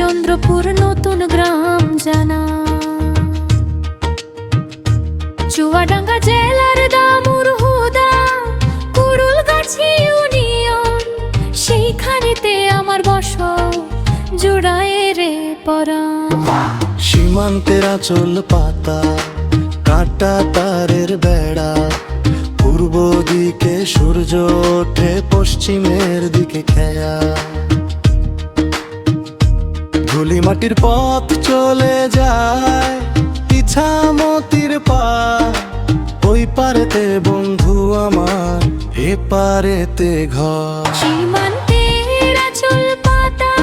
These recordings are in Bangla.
হরিশ্চন্দ্রপুর নতুন গ্রাম জানা। চুয়াডাঙ্গা জেলার দামুর হুদা কুড়ুলগাছি ইউনিয়ন, সেইখানেতে আমার বসত জুড়ায় রে পরাণ। সীমান্তের আঁচল পাতা, কাটা তারের বেড়া, পূর্ব দিকে সূর্য ওঠে, পশ্চিমের দিকে খেয়া। ধুলি মাটির পথ চলে যায় ইছামতির পার, ওই পারেতে বন্ধু আমার, এ পারেতে ঘর। সীমান্তের আঁচল পাতা,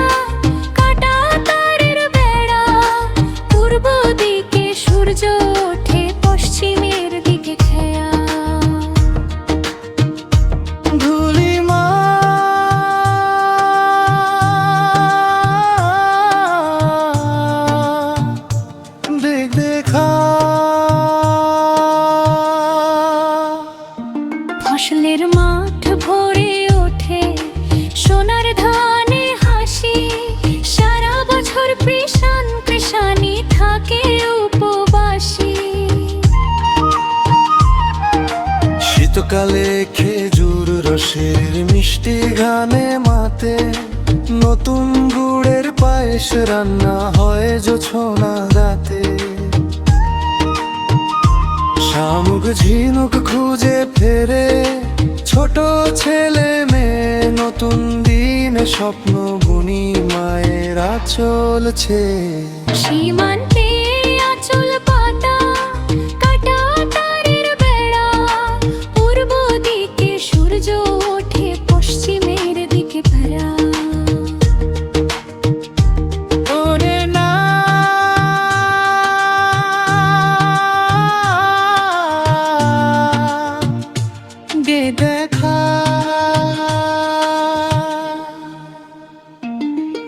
কাটা তারের বেড়া, পূর্ব দিকে সূর্য ওঠে, পশ্চিমের দিকে খেয়া। ফসলের মাঠ ভরে ওঠে সোনার ধানে হাসি, সারা বছর কৃষাণ কৃষানি থাকে উপবাসী। শীতকালে খেজুর রসের মিষ্টি গানে মাতে, নতুন গুড়ের পায়েস রান্না হয় জোছনা রাতে। শামুক ঝিনুক খুঁজে ফেরে ছোট ছেলে মেয়ে, নতুন দিনে স্বপ্ন বুনি মায়েরা চলছে। সীমান্তে আঁচল পাতা, কাটা তারের বেড়া, পূর্ব দিকে সূর্য ওঠে, পশ্চিমের দিকে ফেরা।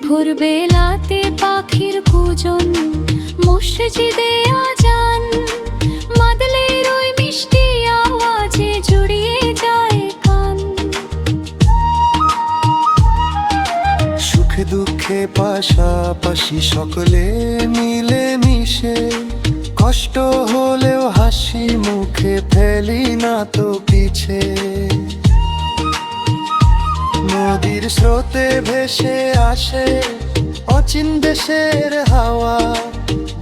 ভোরবেলাতে পাখির কুজন, মসজিদে আজান, মাদলের ওই মিষ্টি আওয়াজে জুড়িয়ে যায় কান। সুখে দুঃখে পাশাপাশি সকলে মিলে মিশে, কষ্ট হলেও হাসি মুখে ফেলি না তো পিছে। নদীর স্রোতে ভেসে আসে অচিন দেশের হাওয়া,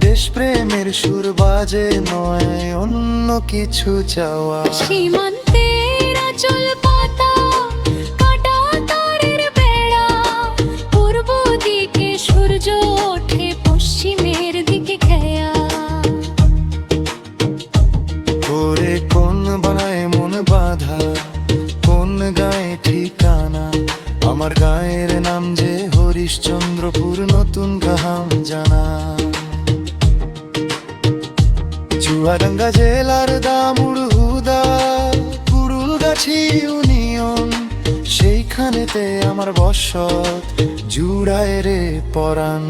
দেশপ্রেমের সুর বাজে নয় অন্য কিছু চাওয়া। সীমান্তের আঁচল পাতা, কাটা তারের বেড়া, পূর্ব দিকে সূর্য ওঠে, পশ্চিমের দিকে খেয়া। করে কোন বানায় মন বাঁধা, কোন গায়ে ঠিকানা, আমার গায়ের নাম যে হরিশ্চন্দ্রপুর নতুন গ্রাম জানা। চুয়াডাঙ্গা জেলার দামুর হুদা কুড়ুলগাছি ইউনিয়ন, সেইখানেতে আমার বসত জুড়ায় রে পরাণ।